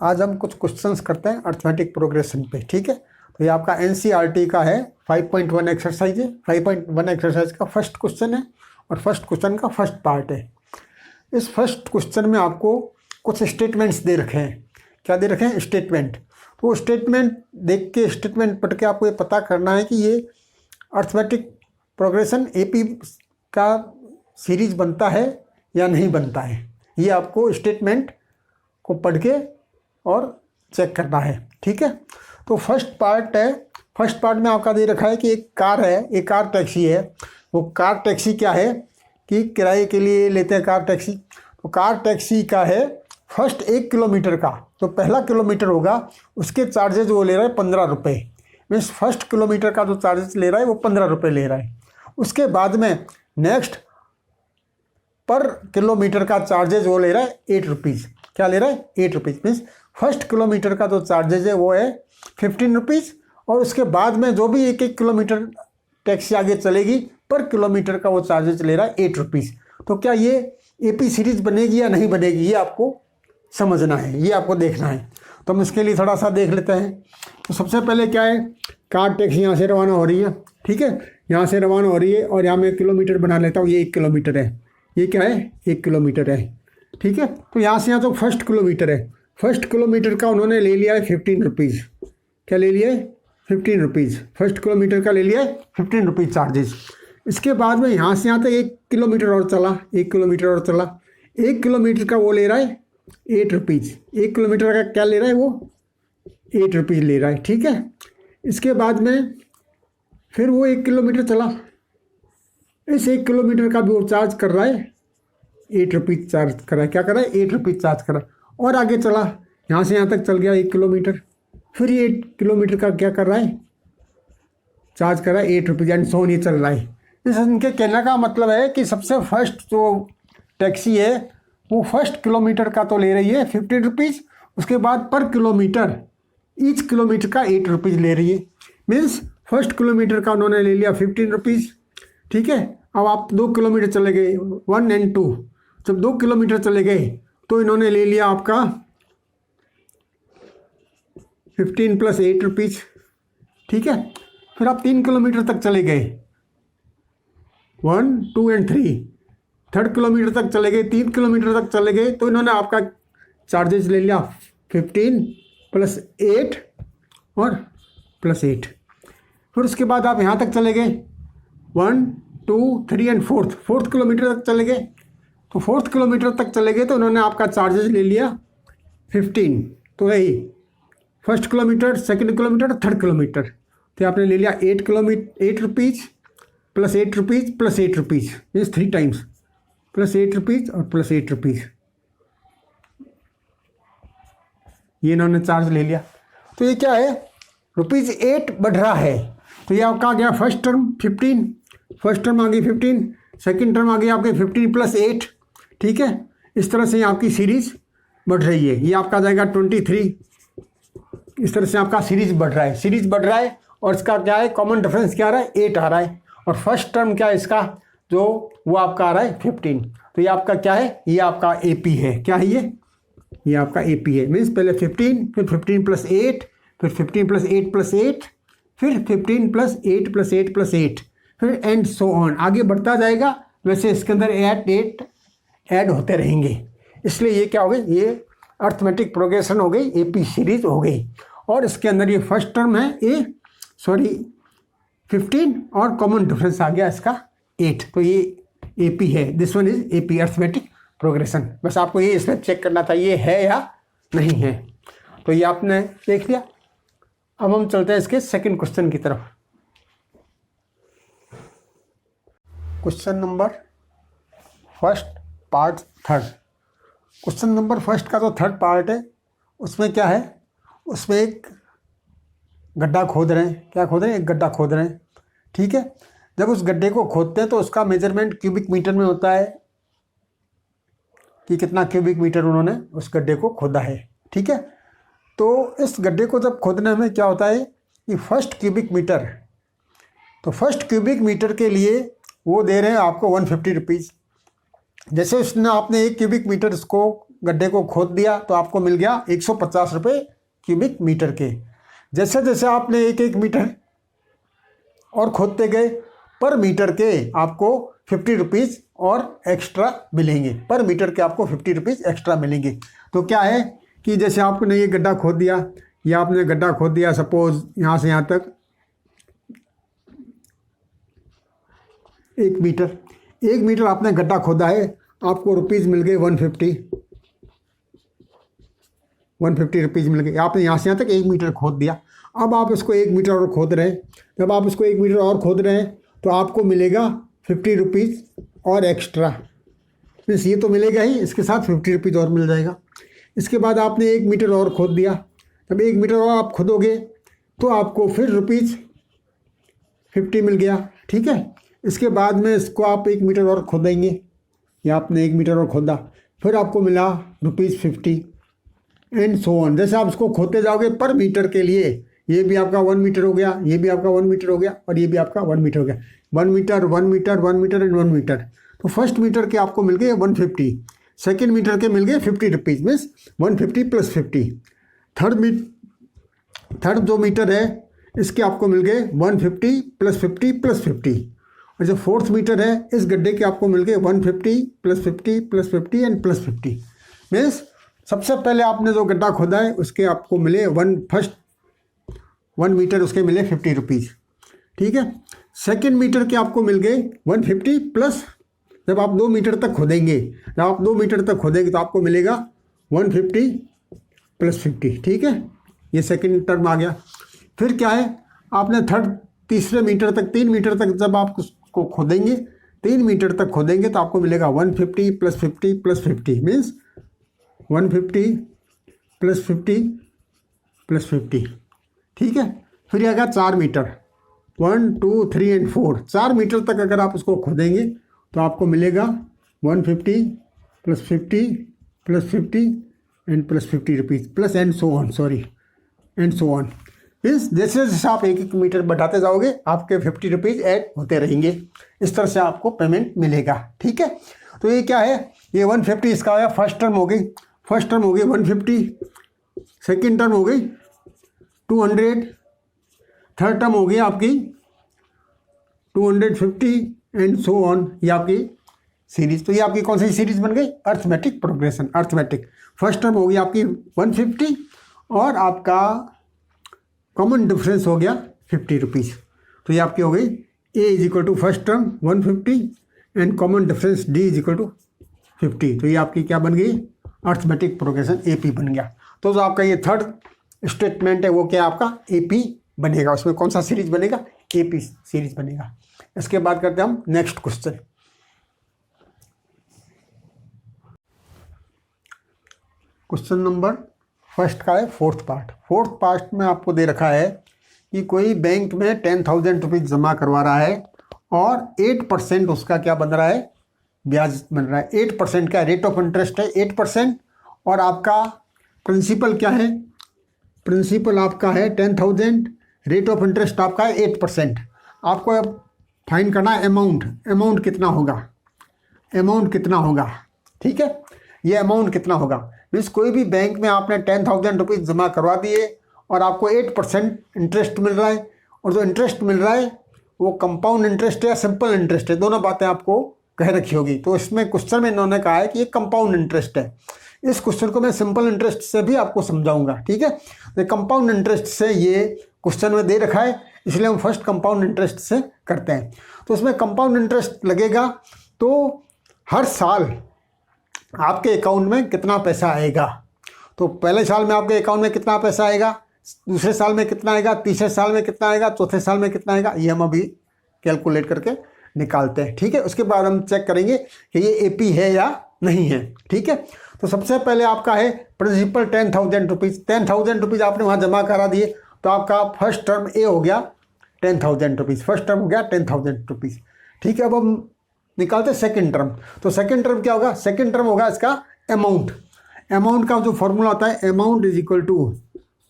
आज हम कुछ क्वेश्चंस करते हैं अर्थमेटिक प्रोग्रेशन पे, ठीक है। तो ये आपका एनसीईआरटी का है 5.1 एक्सरसाइज है। 5.1 एक्सरसाइज का फर्स्ट क्वेश्चन है और फर्स्ट क्वेश्चन का फर्स्ट पार्ट है। इस फर्स्ट क्वेश्चन में आपको कुछ स्टेटमेंट्स दे रखे हैं। क्या दे रखे हैं? स्टेटमेंट। तो वो स्टेटमेंट देख के, स्टेटमेंट पढ़ के आपको ये पता करना है कि ये अर्थमेटिक प्रोग्रेशन एपी का सीरीज बनता है या नहीं बनता है। ये आपको स्टेटमेंट को पढ़ के और चेक करना है, ठीक है। तो फर्स्ट पार्ट है। फर्स्ट पार्ट में आपका दे रखा है कि एक कार है, एक कार टैक्सी है। वो कार टैक्सी क्या है कि किराए के लिए लेते हैं कार टैक्सी। तो कार टैक्सी का है फर्स्ट 1 किलोमीटर का, तो पहला किलोमीटर होगा उसके चार्जेज वो ले रहा है 15 रुपये। मीन्स फर्स्ट किलोमीटर का जो चार्जेस ले रहा है वो 15 रुपये ले रहा है। उसके बाद में नेक्स्ट पर किलोमीटर का चार्जेज वो ले रहा है 8 रुपीज़। क्या ले रहा है? 8 रुपीज़। मीन्स फर्स्ट किलोमीटर का जो चार्जेज है वो है 15 रुपीज़, और उसके बाद में जो भी 1-1 किलोमीटर टैक्सी आगे चलेगी पर किलोमीटर का वो चार्जेज ले रहा है 8 रुपीज़। तो क्या ये एपी सीरीज बनेगी या नहीं बनेगी, ये आपको समझना है, ये आपको देखना है। तो हम इसके लिए थोड़ा सा देख लेते हैं। तो सबसे पहले क्या है, कार टैक्सी यहाँ से रवाना हो रही है, ठीक है। यहाँ से रवाना हो रही है और यहाँ मैं किलोमीटर बना लेता हूँ। ये 1 किलोमीटर है, ये क्या है? 1 किलोमीटर है, ठीक है। तो यहाँ से यहाँ तो फर्स्ट किलोमीटर है। फर्स्ट किलोमीटर का उन्होंने ले लिया है 15 रुपीज़। क्या ले लिया है? 15 रुपीज़। फर्स्ट किलोमीटर का ले लिया है 15 रुपीज़ चार्जेस। इसके बाद में यहाँ से यहाँ तक 1 किलोमीटर और चला, 1 किलोमीटर और चला। 1 किलोमीटर का वो ले रहा है 8 रुपीज़। 1 किलोमीटर का क्या ले रहा है? वो 8 रुपीज़ ले रहा है, ठीक है। इसके बाद में फिर वो 1 किलोमीटर चला, इस 1 किलोमीटर का भी वो चार्ज कर रहा है 8 रुपीज़ चार्ज कर रहा है। क्या कर रहा है? 8 रुपीज़ चार्ज कर रहा है। और आगे चला, यहाँ से यहाँ तक चल गया 1 किलोमीटर, फिर ये 8 किलोमीटर का क्या कर रहा है? चार्ज कर रहा है 8 रुपीज़, एंड सो नहीं चल रहा है। इस इनके कहने का मतलब है कि सबसे फर्स्ट जो टैक्सी है वो फर्स्ट किलोमीटर का तो ले रही है 15 रुपीज़, उसके बाद पर किलोमीटर, ईच किलोमीटर का 8 रुपीज़ ले रही है। मीन्स फर्स्ट किलोमीटर का उन्होंने ले लिया 15 रुपीज़, ठीक है। अब आप 2 किलोमीटर चले गए, 1 और 2। जब 2 किलोमीटर चले गए तो इन्होंने ले लिया आपका 15 + 8 रुपीज़, ठीक है। फिर आप 3 किलोमीटर तक चले गए, 1, 2 और 3। थर्ड किलोमीटर तक चले गए, 3 किलोमीटर तक चले गए तो इन्होंने आपका चार्जेस ले लिया 15 + 8 और +8। फिर उसके बाद आप यहाँ तक चले गए, 1, 2, 3 और 4th किलोमीटर तक चले गए। तो 4th किलोमीटर तक चले गए तो उन्होंने आपका चार्जेस ले लिया 15। तो यही first kilometre, second kilometre, third kilometre, तो आपने ले लिया 8 rupees + 8 rupees + 8 rupees, means 3 times, +8 rupees और +8 रुपीज़, ये इन्होंने चार्ज ले लिया। तो ये क्या है? ₹8 बढ़ रहा है। तो ये आपका आ गया फर्स्ट टर्म 15, फर्स्ट टर्म आ गई 15, सेकंड टर्म आ गई आपके 15 + 8, ठीक है। इस तरह से आपकी सीरीज बढ़ रही है। ये आपका जाएगा 23। इस तरह से आपका सीरीज बढ़ रहा है, सीरीज बढ़ रहा है। और इसका क्या है? कॉमन डिफरेंस क्या आ रहा है? 8 आ रहा है। और फर्स्ट टर्म क्या है इसका, जो वो आपका आ रहा है 15। तो ये आपका क्या है? ये आपका एपी है। क्या है ये आपका एपी है। मीन्स पहले 15, फिर 15 + 8, फिर 15 + 8 + 8, फिर 15 + 8 + 8 + 8, फिर एंड सो ऑन, आगे बढ़ता जाएगा। वैसे इसके अंदर 8 ऐड होते रहेंगे। इसलिए ये क्या हो गई? ये अर्थमेटिक प्रोग्रेशन हो गई, एपी सीरीज हो गई। और इसके अंदर ये फर्स्ट टर्म है 15 और कॉमन डिफरेंस आ गया इसका 8। तो ये एपी है, this one is AP, arithmetic progression. बस आपको ये इसमें चेक करना था ये है या नहीं है। तो ये आपने देख लिया। अब हम चलते हैं इसके सेकंड क्वेश्चन की तरफ। Question number first part third. Question number first का जो थर्ड पार्ट है उसमें क्या है? उसमें एक गड्ढा खोद रहे हैं। क्या खोद रहे हैं? एक गड्ढा खोद रहे हैं, ठीक है। जब उस गड्ढे को खोदते हैं तो उसका मेजरमेंट क्यूबिक मीटर में होता है कि कितना क्यूबिक मीटर उन्होंने उस गड्ढे को खोदा है, ठीक है। तो इस गड्ढे को जब खोदने में क्या होता है कि फर्स्ट क्यूबिक मीटर, तो फर्स्ट क्यूबिक मीटर के लिए वो दे रहे हैं आपको 150 रुपीज़। जैसे उसने आपने 1 क्यूबिक मीटर इसको गड्ढे को खोद दिया तो आपको मिल गया 150 रुपये क्यूबिक मीटर के। जैसे जैसे आपने एक एक मीटर और खोदते गए पर मीटर के आपको 50 रुपीज़ और एक्स्ट्रा मिलेंगे, पर मीटर के आपको 50 रुपीज़ एक्स्ट्रा मिलेंगे। तो क्या है कि जैसे आपने ये गड्ढा खोद दिया, या आपने गड्ढा खोद दिया सपोज यहाँ से यहाँ तक 1 मीटर आपने गड्ढा खोदा है, आपको रुपीज़ मिल गए 150 रुपीज़ मिल गए। आपने यहाँ से यहाँ तक 1 मीटर खोद दिया। अब आप इसको 1 मीटर और खोद रहे हैं, जब आप इसको 1 मीटर और खोद रहे हैं तो आपको मिलेगा 50 रुपीज़ और एक्स्ट्रा। मीन्स ये तो मिलेगा ही, इसके साथ 50 रुपीज़ और मिल जाएगा। इसके बाद आपने 1 मीटर और खोद दिया, जब 1 मीटर और आप खोदोगे तो आपको फिर रुपीज़ 50 मिल गया, ठीक है। इसके बाद में इसको आप 1 मीटर और खोदेंगे, या आपने 1 मीटर और खोदा, फिर आपको मिला ₹50 एंड सो ऑन। जैसे आप इसको खोदते जाओगे पर मीटर के लिए, ये भी आपका 1 मीटर हो गया, ये भी आपका 1 मीटर हो गया, और ये भी आपका 1 मीटर हो गया। 1 metre 1 metre 1 metre and 1 metre. तो फर्स्ट मीटर के आपको मिल गए 150, सेकेंड मीटर के मिल गए 50 रुपीज़, मीन्स 150 प्लस 50। थर्ड जो मीटर है इसके आपको मिल गए 150 प्लस 50 प्लस 50। और जो फोर्थ मीटर है इस गड्ढे के आपको मिल गए 150 plus 50 plus 50 and plus 50। Means सबसे पहले आपने जो गड्ढा खोदा है उसके आपको मिले 1 मीटर उसके मिले 50 रुपीज़, ठीक है। सेकेंड मीटर के आपको मिल गए 150 प्लस, जब आप 2 मीटर तक खोदेंगे, जब आप 2 मीटर तक खोदेंगे तो आपको मिलेगा 150 प्लस 50, ठीक है। ये सेकेंड टर्म आ गया। फिर क्या है, आपने तीसरे मीटर तक 3 मीटर तक जब आप उसको खोदेंगे, 3 मीटर तक खोदेंगे तो आपको मिलेगा 150 plus 50 plus 50, means 150 plus 50 plus 50, ठीक है। फिर आएगा 4 मीटर, 1 2 3 एंड 4, 4 मीटर तक अगर आप उसको खोदेंगे तो आपको मिलेगा 150 plus 50 plus 50 and plus 50 rupees plus and so on, and so on. Means जैसे जैसे आप 1 मिनट बढ़ाते जाओगे आपके 50 रुपीज़ ऐड होते रहेंगे। इस तरह से आपको पेमेंट मिलेगा, ठीक है। तो ये क्या है, ये 150 इसका आया, फर्स्ट टर्म हो गई, 150, सेकेंड टर्म हो गई 200, थर्ड टर्म हो गई आपकी 250 एंड सो ऑन। ये आपकी सीरीज, तो ये आपकी कौन सी सीरीज बन गई, arithmetic progression. Arithmetic first term हो गई आपकी 150 और आपका कॉमन डिफरेंस हो गया 50 रुपीज़। तो ये आपकी हो गई A is equal to first term 150 and common difference D is equal to 50। तो ये आपकी क्या बन गई, अर्थमेटिक प्रोग्रेशन AP बन गया। तो जो आपका ये थर्ड स्टेटमेंट है वो क्या आपका AP बनेगा। उसमें कौन सा सीरीज बनेगा, AP सीरीज बनेगा। इसके बाद करते हैं हम next question. Question number first का है फोर्थ पार्ट में आपको दे रखा है कि कोई बैंक में 10,000 रुपीज़ जमा करवा रहा है और 8% उसका क्या बन रहा है, ब्याज बन रहा है। 8% का रेट ऑफ इंटरेस्ट है 8%, और आपका प्रिंसिपल क्या है, प्रिंसिपल आपका है 10,000, रेट ऑफ इंटरेस्ट आपका है 8%। आपको फाइंड करना है अमाउंट कितना होगा, ठीक है। ये अमाउंट कितना होगा, मीन्स कोई भी बैंक में आपने 10,000 रुपीज़ जमा करवा दिए और आपको 8% इंटरेस्ट मिल रहा है, और जो इंटरेस्ट मिल रहा है वो कंपाउंड इंटरेस्ट है या सिंपल इंटरेस्ट है, दोनों बातें आपको कह रखी होगी। तो इसमें क्वेश्चन में इन्होंने कहा है कि ये कंपाउंड इंटरेस्ट है। इस क्वेश्चन को मैं सिंपल इंटरेस्ट से भी आपको समझाऊंगा, ठीक है। तो कंपाउंड इंटरेस्ट से ये क्वेश्चन में दे रखा है, इसलिए हम फर्स्ट कंपाउंड इंटरेस्ट से करते हैं। तो उसमें कंपाउंड इंटरेस्ट लगेगा तो हर साल आपके अकाउंट में कितना पैसा आएगा। तो पहले साल में आपके अकाउंट में कितना पैसा आएगा, दूसरे साल में कितना आएगा, तीसरे साल में कितना आएगा, चौथे साल में कितना आएगा, ये हम अभी कैलकुलेट करके निकालते हैं, ठीक है। उसके बाद हम चेक करेंगे कि ये AP है या नहीं है, ठीक है। तो सबसे पहले आपका है प्रिंसिपल 10,000 रुपीज़। 10,000 रुपीज़ आपने वहाँ जमा करा दिए, तो आपका फर्स्ट टर्म ए हो गया 10,000 रुपीज़, फर्स्ट टर्म हो गया 10,000 रुपीज़, ठीक है। अब हम निकालते सेकंड टर्म। तो सेकंड टर्म क्या होगा, सेकंड टर्म होगा इसका अमाउंट का जो फॉर्मूला होता है, amount is equal to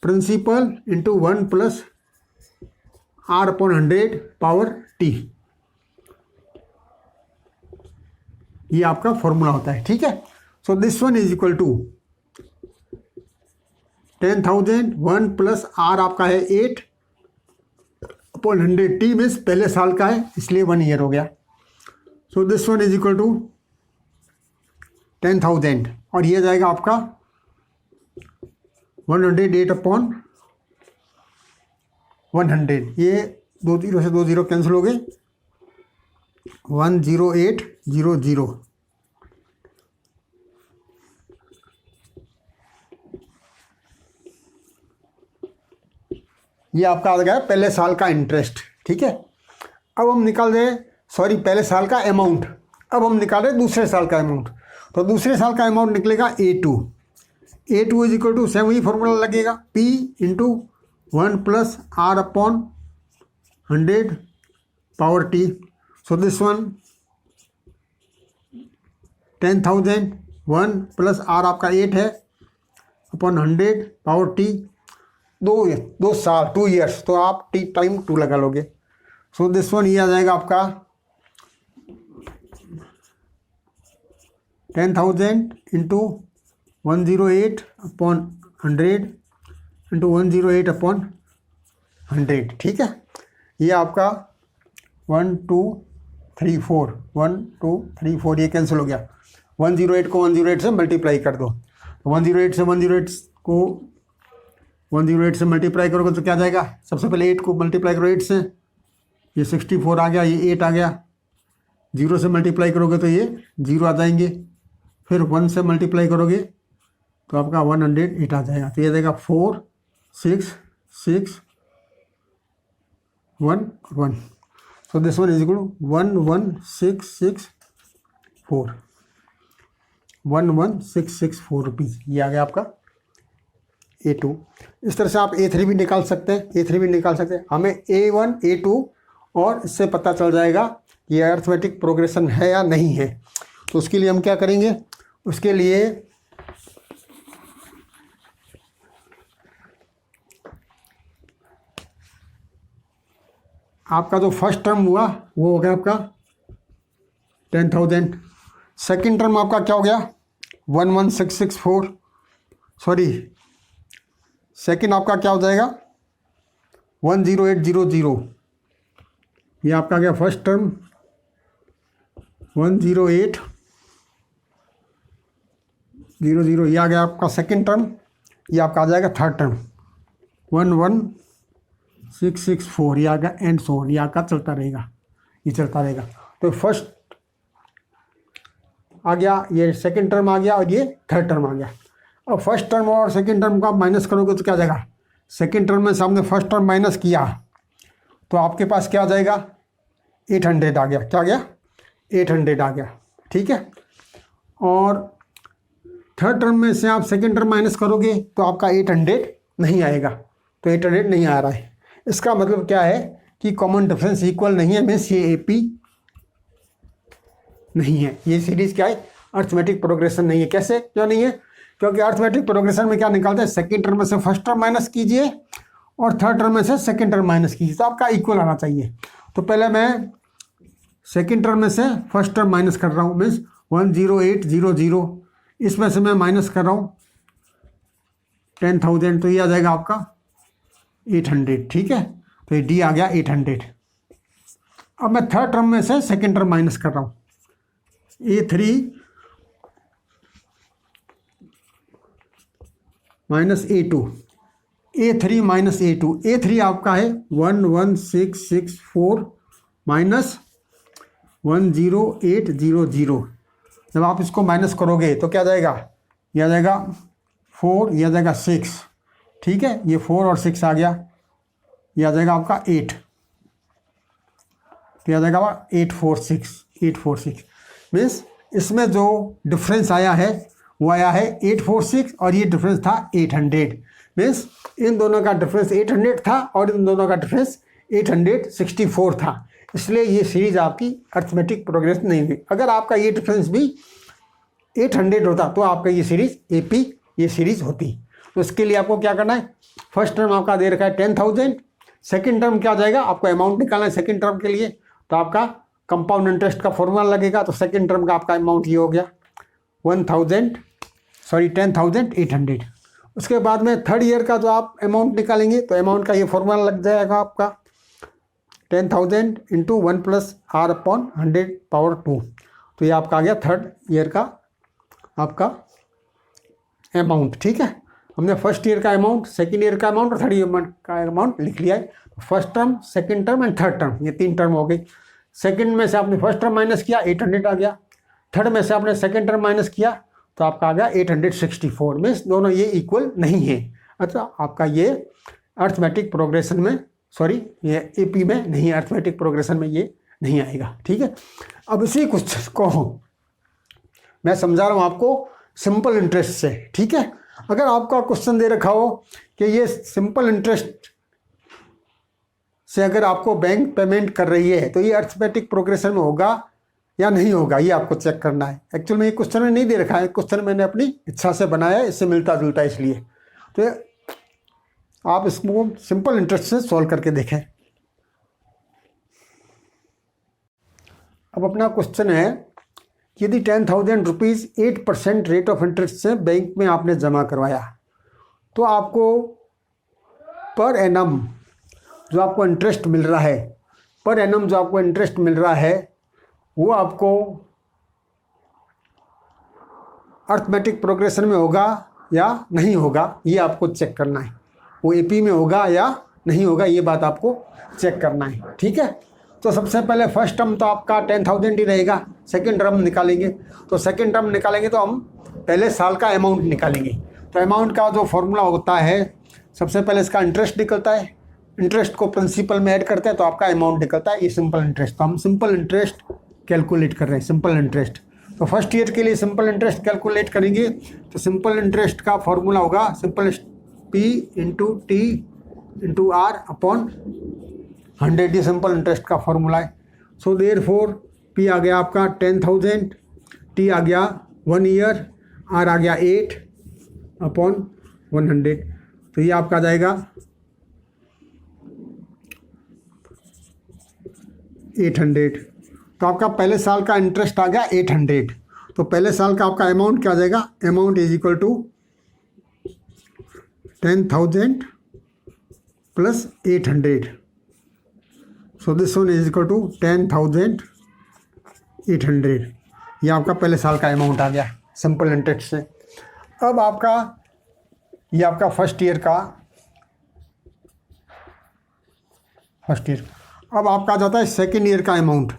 principal into 1 plus R/100 power T। ये आपका फॉर्मूला होता है, ठीक है। So this one is equal to 10,000 1 plus R आपका है 8 अपॉन 100 टी मीन्स पहले साल का है इसलिए 1 ईयर हो गया। So this one is equal to 10,000 और ये जाएगा आपका 108 अपॉन 100, ये 2 0 से 2 0 कैंसिल हो गए, 10800। ये आपका आ गया पहले साल का इंटरेस्ट। ठीक है, अब हम निकाल रहे, सॉरी पहले साल का अमाउंट, अब हम निकाल रहे दूसरे साल का अमाउंट। तो दूसरे साल का अमाउंट निकलेगा A2 is equal to same, वही फॉर्मूला लगेगा P into 1 plus R upon 100 power T. So this one 10,000 1 plus R आपका 8 है अपॉन 100 पावर टी, 2 साल 2 ईयर्स, तो आप टी टाइम 2 लगा लोगे। सो दिस वन ये आ जाएगा आपका 10,000 इंटू 108 अपॉन 100 इंटू 108 अपॉन 100। ठीक है, ये आपका 1 2 3 4 1 2 3 4 ये कैंसिल हो गया। 108 को 108 से मल्टीप्लाई कर दो, 108 से 108 को 108 से मल्टीप्लाई करोगे तो क्या जाएगा, सबसे पहले 8 को मल्टीप्लाई करो 8 से, ये 64 आ गया, ये 8 आ गया। 0 से मल्टीप्लाई करोगे तो ये 0 आ जाएंगे, फिर 1 से मल्टीप्लाई करोगे तो आपका 108 आ जाएगा। तो ये जाएगा 4 6 6 1 1। So this one is equal to 11664 11664 rupees, ये आ गया आपका A2। इस तरह से आप A3 भी निकाल सकते हैं, A3 भी निकाल सकते हैं। हमें A1 A2 और इससे पता चल जाएगा कि ये अर्थमेटिक प्रोग्रेशन है या नहीं है। तो उसके लिए हम क्या करेंगे, उसके लिए आपका जो फर्स्ट टर्म हुआ वो हो गया आपका 10,000, सेकेंड टर्म आपका क्या हो गया 11664, सॉरी सेकेंड आपका क्या हो जाएगा 10800, ये आपका गया फर्स्ट टर्म 10800, ये आ गया आपका सेकेंड टर्म, ये आपका आ जाएगा थर्ड टर्म 11664, ये आ गया एंड सो ऑन, ये आपका चलता रहेगा, ये चलता रहेगा। तो फर्स्ट आ गया, ये सेकेंड टर्म आ गया और ये थर्ड टर्म आ गया। अब फर्स्ट टर्म और सेकेंड टर्म को आप माइनस करोगे तो क्या जाएगा, सेकेंड टर्म में सामने फर्स्ट टर्म माइनस किया तो आपके पास क्या आ जाएगा 800 आ गया, क्या आ गया 800 आ गया। ठीक है, और थर्ड टर्म में से आप सेकेंड टर्म माइनस करोगे तो आपका 800 नहीं आएगा, तो 800 नहीं आ रहा है। इसका मतलब क्या है कि कॉमन डिफरेंस इक्वल नहीं है, मीन्स ये AP नहीं है, ये सीरीज क्या है अर्थमेटिक प्रोग्रेशन नहीं है। कैसे क्यों नहीं है, क्योंकि अर्थमेटिक प्रोग्रेशन में क्या निकालते हैं, सेकेंड टर्म में से फर्स्ट टर्म माइनस कीजिए और थर्ड टर्म में से सेकेंड टर्म माइनस कीजिए, तो आपका इक्वल आना चाहिए। तो पहले मैं सेकेंड टर्म में से फर्स्ट टर्म माइनस कर रहा हूँ, मीन्स 10800, इसमें से मैं माइनस कर रहा हूँ 10,000, तो ये आ जाएगा आपका 800। ठीक है, तो ये D आ गया 800। अब मैं थर्ड टर्म में से सेकेंड टर्म माइनस कर रहा हूँ, A3 minus A2, A3 minus A2, A3 आपका है 11664 माइनस 10800। जब आप इसको माइनस करोगे तो क्या जाएगा, यह आ जाएगा 4, यह आ जाएगा 6। ठीक है, ये 4 और 6 आ गया, यह आ जाएगा आपका 8, तो यह आ जाएगा 846 मीन्स इसमें जो डिफरेंस आया है वो आया है 846 और ये डिफरेंस था 800, मीन्स इन दोनों का डिफरेंस 800 था और इन दोनों का डिफरेंस 864 था, इसलिए ये सीरीज आपकी अर्थमेटिक प्रोग्रेस नहीं हुई। अगर आपका ये डिफरेंस भी 800 होता तो आपका ये सीरीज AP ये सीरीज होती। तो इसके लिए आपको क्या करना है, फर्स्ट टर्म आपका दे रखा है 10,000, सेकेंड टर्म क्या जाएगा, आपको अमाउंट निकालना है सेकेंड टर्म के लिए, तो आपका कंपाउंड इंटरेस्ट का फॉर्मूला लगेगा, तो सेकेंड टर्म का आपका अमाउंट ये हो गया 10,800। उसके बाद में थर्ड ईयर का जो आप अमाउंट निकालेंगे तो अमाउंट का ये फॉर्मूला लग जाएगा आपका 10,000 इंटू 1 प्लस R अपॉन 100/2। तो ये आपका आ गया थर्ड ईयर का आपका अमाउंट। ठीक है, हमने फर्स्ट ईयर का अमाउंट, सेकेंड ईयर का अमाउंट और थर्ड ईयर का अमाउंट लिख लिया है। First term, second term and third term, ये 3 टर्म हो गई। सेकेंड में से आपने फर्स्ट टर्म माइनस किया 800 आ गया, थर्ड में से आपने सेकेंड टर्म माइनस किया तो आपका आ गया 864। मीन्स दोनों ये इक्वल नहीं है। अच्छा, आपका ये अर्थमेटिक प्रोग्रेशन में, सॉरी ये एपी में नहीं, अर्थमेटिक प्रोग्रेशन में ये नहीं आएगा। ठीक है, अब इसी क्वेश्चन को मैं समझा रहा हूँ आपको सिंपल इंटरेस्ट से। ठीक है, अगर आपका क्वेश्चन दे रखा हो कि ये सिंपल इंटरेस्ट से अगर आपको बैंक पेमेंट कर रही है तो ये अर्थमेटिक प्रोग्रेशन में होगा या नहीं होगा, ये आपको चेक करना है। एक्चुअल में ये क्वेश्चन में नहीं दे रखा है, क्वेश्चन मैंने अपनी इच्छा से बनाया है, इससे मिलता जुलता है, इसलिए तो आप इसको सिंपल इंटरेस्ट से सॉल्व करके देखें। अब अपना क्वेश्चन है कि यदि 10,000 रुपीज़ 8% रेट ऑफ इंटरेस्ट से बैंक में आपने जमा करवाया तो आपको पर एनम जो आपको इंटरेस्ट मिल रहा है, पर एनम जो आपको इंटरेस्ट मिल रहा है वो आपको अर्थमेटिक प्रोग्रेशन में होगा या नहीं होगा, ये आपको चेक करना है। वो एपी में होगा या नहीं होगा, ये बात आपको चेक करना है। ठीक है, तो सबसे पहले फर्स्ट टर्म तो आपका 10,000 ही रहेगा। सेकंड टर्म निकालेंगे तो सेकंड टर्म निकालेंगे तो हम पहले साल का अमाउंट निकालेंगे। तो अमाउंट का जो फॉर्मूला होता है, सबसे पहले इसका इंटरेस्ट निकलता है, इंटरेस्ट को प्रिंसिपल में ऐड करते हैं तो आपका अमाउंट निकलता है, ये सिंपल इंटरेस्ट। तो हम सिंपल इंटरेस्ट कैलकुलेट कर रहे हैं, सिंपल इंटरेस्ट। तो फर्स्ट ईयर के लिए सिंपल इंटरेस्ट कैलकुलेट करेंगे तो सिंपल इंटरेस्ट का फॉर्मूला होगा simple P into T into R upon 100, ये सिंपल इंटरेस्ट का फॉर्मूला है। सो देयरफॉर P आ गया आपका 10,000, T आ गया 1 ईयर, R आ गया 8 अपॉन 100। तो ये आपका आ जाएगा 800। तो आपका पहले साल का इंटरेस्ट आ गया 800। तो पहले साल का आपका अमाउंट क्या आ जाएगा, amount is equal to 10,000 plus 800। So this one is equal to 10,800। ये आपका पहले साल का अमाउंट आ गया सिंपल इंटरेस्ट से। अब आपका ये आपका फर्स्ट ईयर का अब आपका जाता है सेकेंड ईयर का अमाउंट।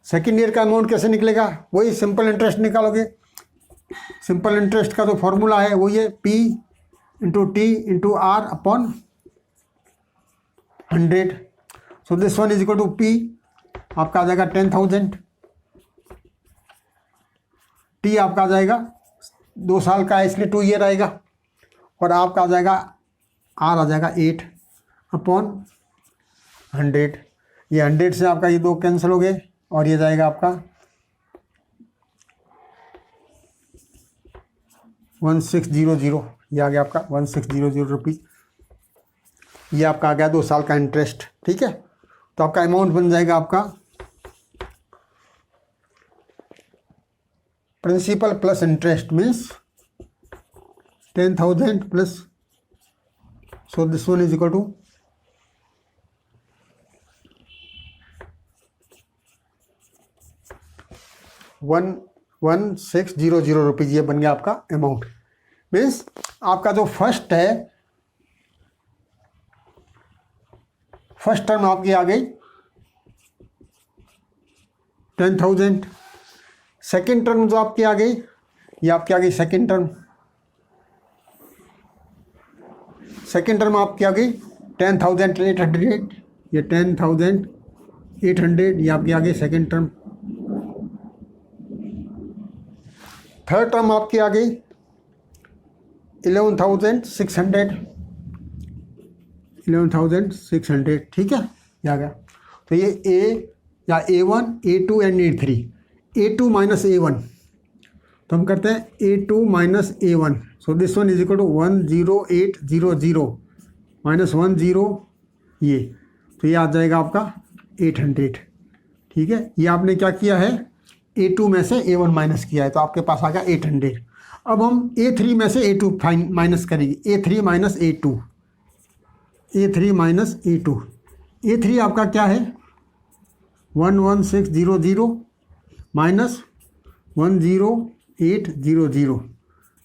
सेकेंड ईयर का अमाउंट कैसे निकलेगा, वही सिंपल इंटरेस्ट निकालोगे। सिंपल इंटरेस्ट का जो फॉर्मूला है वो ये P into T into R upon 100। So this one is equal to P आपका आ जाएगा 10,000, T आपका आ जाएगा 2 साल का है इसलिए 2 ईयर आएगा, और आपका आ जाएगा R आ जाएगा 8 अपॉन 100। ये 100 से आपका ये 2 कैंसिल हो गए और ये जाएगा आपका 1600, ये आ गया आपका 1600 रुपीज़। ये आपका आ गया 2 साल का इंटरेस्ट। ठीक है, तो आपका अमाउंट बन जाएगा आपका principal plus interest means 10,000 plus, so this one is equal to 1600 rupees. ये बन गया आपका अमाउंट। मीन्स आपका जो फर्स्ट है, फर्स्ट टर्म आपकी आ गई 10,000। सेकेंड टर्म जो आपकी आ गई, ये आपकी आ गई सेकेंड टर्म। सेकेंड टर्म आपकी आ गई 10,800, ये 10,800 ये आपकी आ गई सेकेंड टर्म। थर्ड टर्म आपकी आ गई 11,600। ठीक है, ये आ गया। तो ये A या A1, A2 and A3, A2 minus A1, तो हम करते हैं A2 minus A1। So this one is equal to 10800 minus 10, ये तो ये आ जाएगा आपका 800। ठीक है, ये आपने क्या किया है, A2 में से A1 माइनस किया है तो आपके पास आ गया 800। अब हम A3 में से A2 माइनस करेंगे, A3 minus A2, A3 minus A2। A3 आपका क्या है 11600 माइनस 10800।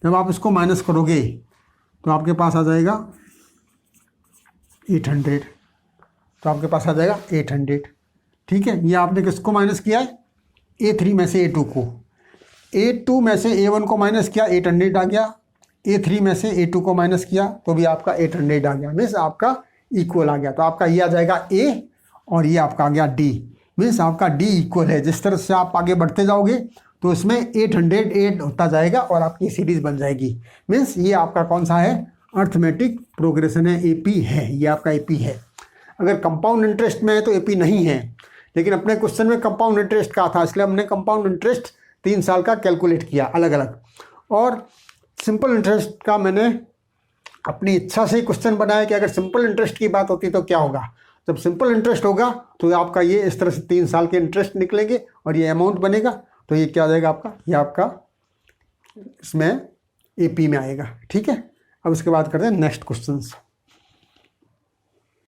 जब आप इसको माइनस करोगे तो आपके पास आ जाएगा 800, तो आपके पास आ जाएगा 800। ठीक है, ये आपने किसको माइनस किया है A3 में से A2 को, A2 में से A1 को माइनस किया 800 आ गया, A3 में से A2 को माइनस किया तो भी आपका 800 आ गया, मीन्स आपका इक्वल आ गया। तो आपका ये आ जाएगा A और ये आपका आ गया D, मीन्स आपका D इक्वल है। जिस तरह से आप आगे बढ़ते जाओगे तो इसमें 808 होता जाएगा और आपकी सीरीज बन जाएगी। मीन्स ये आपका कौन सा है अर्थमेटिक प्रोग्रेशन है, AP है, ये आपका AP है। अगर कंपाउंड इंटरेस्ट में है तो AP नहीं है, लेकिन अपने क्वेश्चन में कंपाउंड इंटरेस्ट का था इसलिए हमने कंपाउंड इंटरेस्ट 3 साल का कैलकुलेट किया अलग अलग, और सिंपल इंटरेस्ट का मैंने अपनी इच्छा से क्वेश्चन बनाया कि अगर सिंपल इंटरेस्ट की बात होती तो क्या होगा। जब सिंपल इंटरेस्ट होगा तो आपका ये इस तरह से 3 साल के इंटरेस्ट निकलेंगे और ये अमाउंट बनेगा, तो ये क्या आ जाएगा आपका, ये आपका इसमें AP में आएगा। ठीक है, अब इसके बाद करते हैं नेक्स्ट क्वेश्चंस।